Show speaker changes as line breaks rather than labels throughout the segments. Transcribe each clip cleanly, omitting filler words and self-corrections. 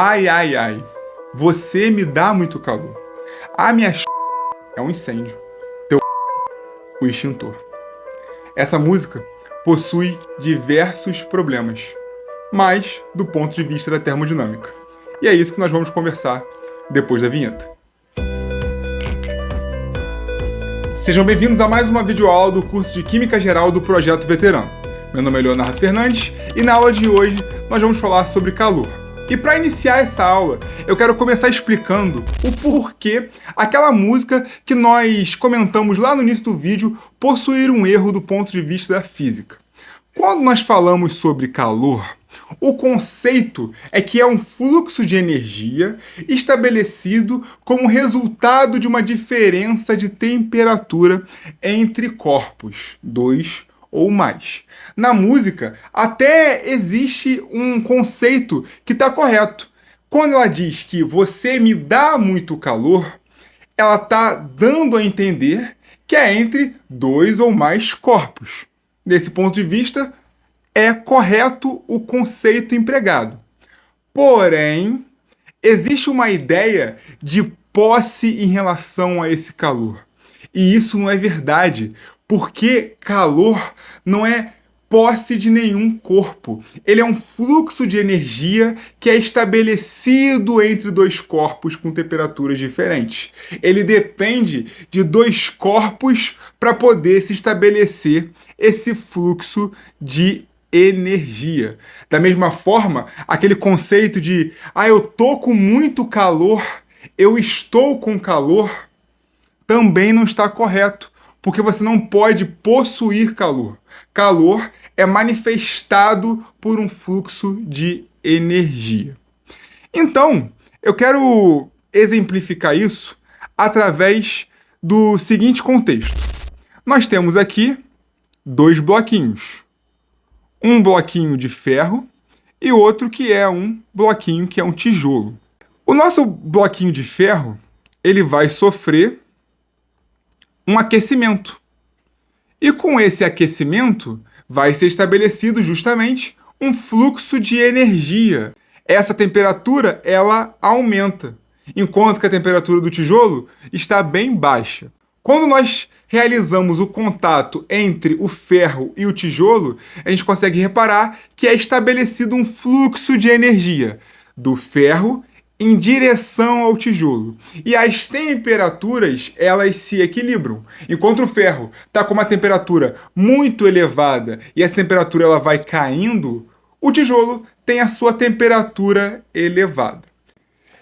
Ai, ai, ai, você me dá muito calor. A minha é um incêndio. Teu o extintor. Essa música possui diversos problemas, mas do ponto de vista da termodinâmica. E é isso que nós vamos conversar depois da vinheta. Sejam bem-vindos a mais uma videoaula do curso de Química Geral do Projeto Veterano. Meu nome é Leonardo Fernandes e na aula de hoje nós vamos falar sobre calor. E para iniciar essa aula, eu quero começar explicando o porquê aquela música que nós comentamos lá no início do vídeo possuir um erro do ponto de vista da física. Quando nós falamos sobre calor, o conceito é que é um fluxo de energia estabelecido como resultado de uma diferença de temperatura entre corpos, dois ou mais. Na música, até existe um conceito que está correto. Quando ela diz que você me dá muito calor, ela está dando a entender que é entre dois ou mais corpos. Desse ponto de vista, é correto o conceito empregado. Porém, existe uma ideia de posse em relação a esse calor. E isso não é verdade, porque calor não é posse de nenhum corpo. Ele é um fluxo de energia que é estabelecido entre dois corpos com temperaturas diferentes. Ele depende de dois corpos para poder se estabelecer esse fluxo de energia. Da mesma forma, aquele conceito de eu tô com muito calor, eu estou com calor, também não está correto, porque você não pode possuir calor. Calor é manifestado por um fluxo de energia. Então, eu quero exemplificar isso através do seguinte contexto. Nós temos aqui dois bloquinhos. Um bloquinho de ferro e outro que é um bloquinho que é um tijolo. O nosso bloquinho de ferro, ele vai sofrer um aquecimento. E com esse aquecimento, vai ser estabelecido justamente um fluxo de energia. Essa temperatura, ela aumenta, enquanto que a temperatura do tijolo está bem baixa. Quando nós realizamos o contato entre o ferro e o tijolo, a gente consegue reparar que é estabelecido um fluxo de energia do ferro em direção ao tijolo. E as temperaturas, elas se equilibram. Enquanto o ferro está com uma temperatura muito elevada e essa temperatura ela vai caindo, o tijolo tem a sua temperatura elevada.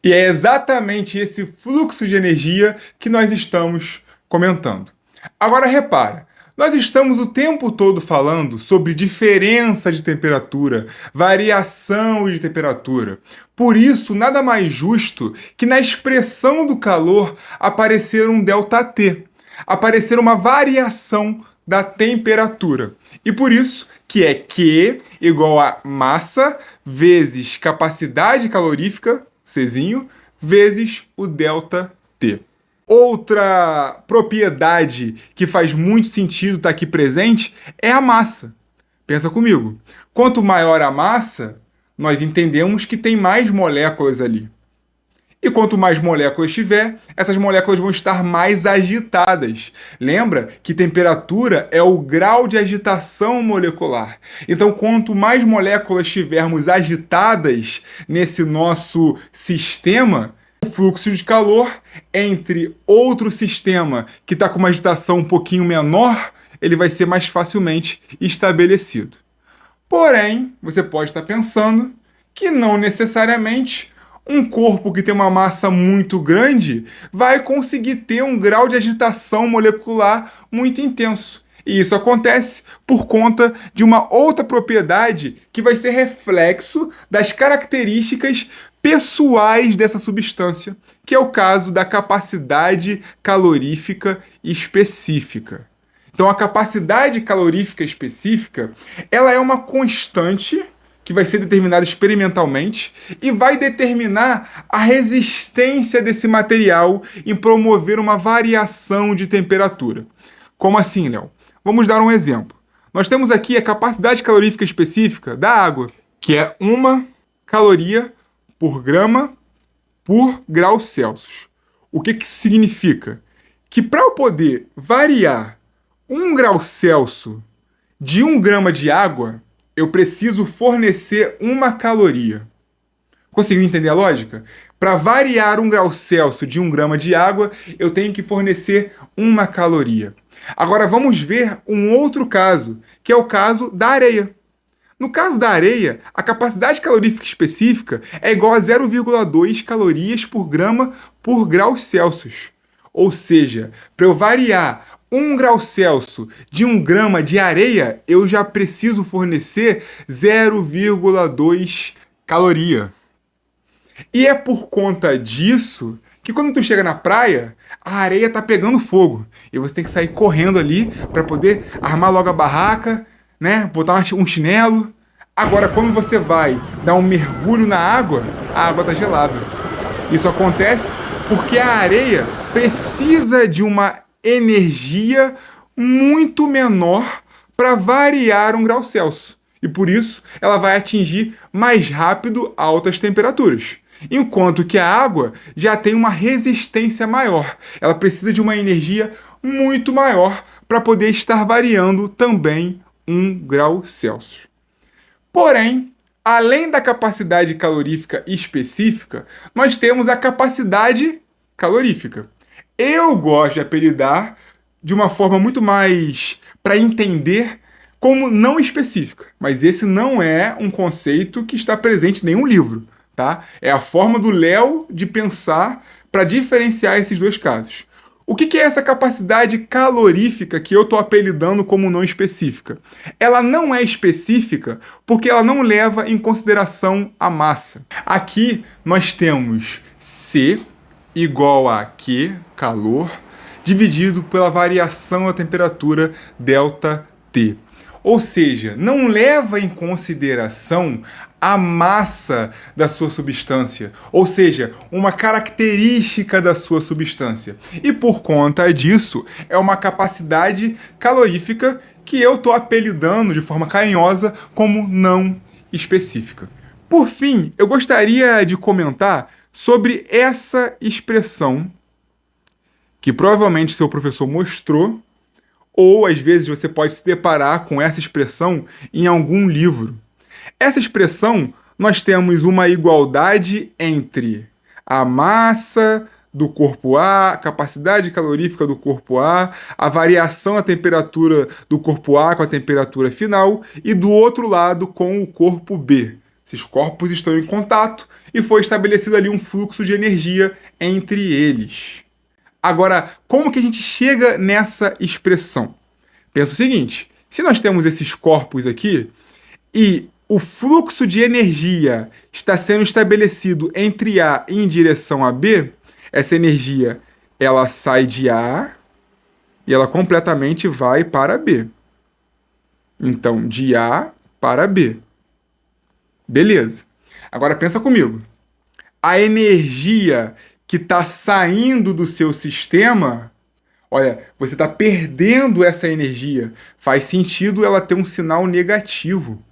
E é exatamente esse fluxo de energia que nós estamos comentando. Agora repara, nós estamos o tempo todo falando sobre diferença de temperatura, variação de temperatura. Por isso, nada mais justo que na expressão do calor aparecer um ΔT, aparecer uma variação da temperatura. E por isso que é Q igual a massa vezes capacidade calorífica, Czinho, vezes o ΔT. Outra propriedade que faz muito sentido estar aqui presente é a massa. Pensa comigo. Quanto maior a massa, nós entendemos que tem mais moléculas ali. E quanto mais moléculas tiver, essas moléculas vão estar mais agitadas. Lembra que temperatura é o grau de agitação molecular. Então, quanto mais moléculas tivermos agitadas nesse nosso sistema, o fluxo de calor entre outro sistema que está com uma agitação um pouquinho menor, ele vai ser mais facilmente estabelecido. Porém, você pode estar pensando que não necessariamente um corpo que tem uma massa muito grande vai conseguir ter um grau de agitação molecular muito intenso. E isso acontece por conta de uma outra propriedade que vai ser reflexo das características pessoais dessa substância, que é o caso da capacidade calorífica específica. Então, a capacidade calorífica específica, ela é uma constante que vai ser determinada experimentalmente e vai determinar a resistência desse material em promover uma variação de temperatura. Como assim, Léo? Vamos dar um exemplo. Nós temos aqui a capacidade calorífica específica da água, que é 1 caloria por grama por grau Celsius. O que isso significa? Que para eu poder variar 1 grau Celsius de 1 grama de água, eu preciso fornecer 1 caloria. Conseguiu entender a lógica? Para variar 1 grau Celsius de 1 grama de água, eu tenho que fornecer 1 caloria. Agora vamos ver um outro caso, que é o caso da areia. No caso da areia, a capacidade calorífica específica é igual a 0,2 calorias por grama por grau Celsius. Ou seja, para eu variar 1 grau Celsius de 1 grama de areia, eu já preciso fornecer 0,2 caloria. E é por conta disso que quando tu chega na praia, a areia tá pegando fogo. E você tem que sair correndo ali para poder armar logo a barraca, né? Botar um chinelo. Agora, quando você vai dar um mergulho na água, a água tá gelada. Isso acontece porque a areia precisa de uma energia muito menor para variar 1 grau Celsius. E por isso ela vai atingir mais rápido altas temperaturas. Enquanto que a água já tem uma resistência maior. Ela precisa de uma energia muito maior para poder estar variando também 1 grau Celsius. Porém, além da capacidade calorífica específica, nós temos a capacidade calorífica. Eu gosto de apelidar de uma forma muito mais para entender como não específica, mas esse não é um conceito que está presente em nenhum livro, tá? É a forma do Léo de pensar para diferenciar esses dois casos. O que é essa capacidade calorífica que eu estou apelidando como não específica? Ela não é específica porque ela não leva em consideração a massa. Aqui nós temos C igual a Q, calor, dividido pela variação da temperatura ΔT. Ou seja, não leva em consideração a massa da sua substância, ou seja, uma característica da sua substância. E por conta disso, é uma capacidade calorífica que eu estou apelidando de forma carinhosa como não específica. Por fim, eu gostaria de comentar sobre essa expressão que provavelmente seu professor mostrou, ou às vezes você pode se deparar com essa expressão em algum livro. Essa expressão, nós temos uma igualdade entre a massa do corpo A, a capacidade calorífica do corpo A, a variação da temperatura do corpo A com a temperatura final, e do outro lado com o corpo B. Esses corpos estão em contato e foi estabelecido ali um fluxo de energia entre eles. Agora, como que a gente chega nessa expressão? Pensa o seguinte, se nós temos esses corpos aqui e o fluxo de energia está sendo estabelecido entre A em direção a B, essa energia ela sai de A e ela completamente vai para B. Então, de A para B. Beleza. Agora pensa comigo. A energia que está saindo do seu sistema, olha, você está perdendo essa energia. Faz sentido ela ter um sinal negativo,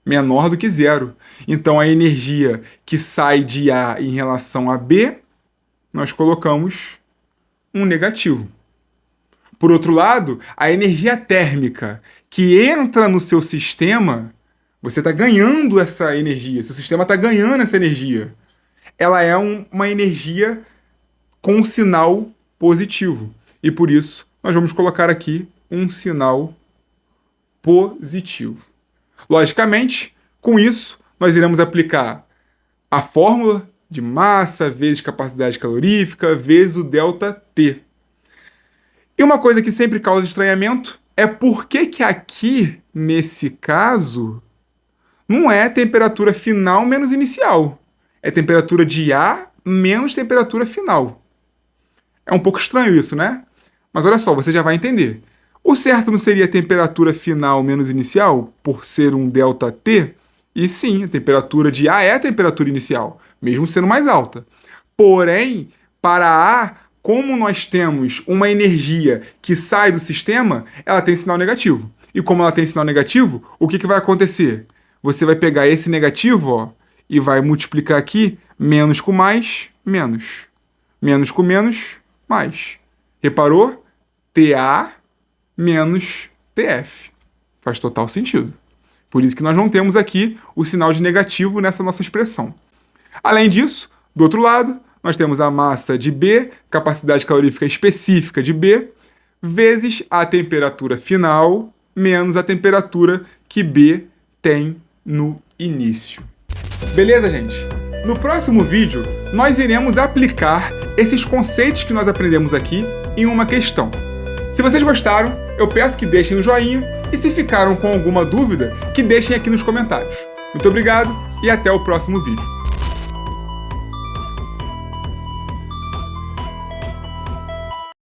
menor do que zero. Então, a energia que sai de A em relação a B, nós colocamos um negativo. Por outro lado, a energia térmica que entra no seu sistema, você está ganhando essa energia, seu sistema está ganhando essa energia. Ela é uma energia com um sinal positivo. E por isso, nós vamos colocar aqui um sinal positivo. Logicamente, com isso, nós iremos aplicar a fórmula de massa vezes capacidade calorífica vezes o ΔT. E uma coisa que sempre causa estranhamento é por que aqui, nesse caso, não é temperatura final menos inicial. É temperatura de A menos temperatura final. É um pouco estranho isso, né? Mas olha só, você já vai entender. O certo não seria temperatura final menos inicial, por ser um ΔT? E sim, a temperatura de A é a temperatura inicial, mesmo sendo mais alta. Porém, para A, como nós temos uma energia que sai do sistema, ela tem sinal negativo. E como ela tem sinal negativo, o que vai acontecer? Você vai pegar esse negativo, ó, e vai multiplicar aqui menos com mais, menos. Menos com menos, mais. Reparou? TA menos TF. Faz total sentido. Por isso que nós não temos aqui o sinal de negativo nessa nossa expressão. Além disso, do outro lado, nós temos a massa de B, capacidade calorífica específica de B, vezes a temperatura final menos a temperatura que B tem no início. Beleza, gente? No próximo vídeo, nós iremos aplicar esses conceitos que nós aprendemos aqui em uma questão. Se vocês gostaram, eu peço que deixem um joinha e se ficaram com alguma dúvida, que deixem aqui nos comentários. Muito obrigado e até o próximo vídeo.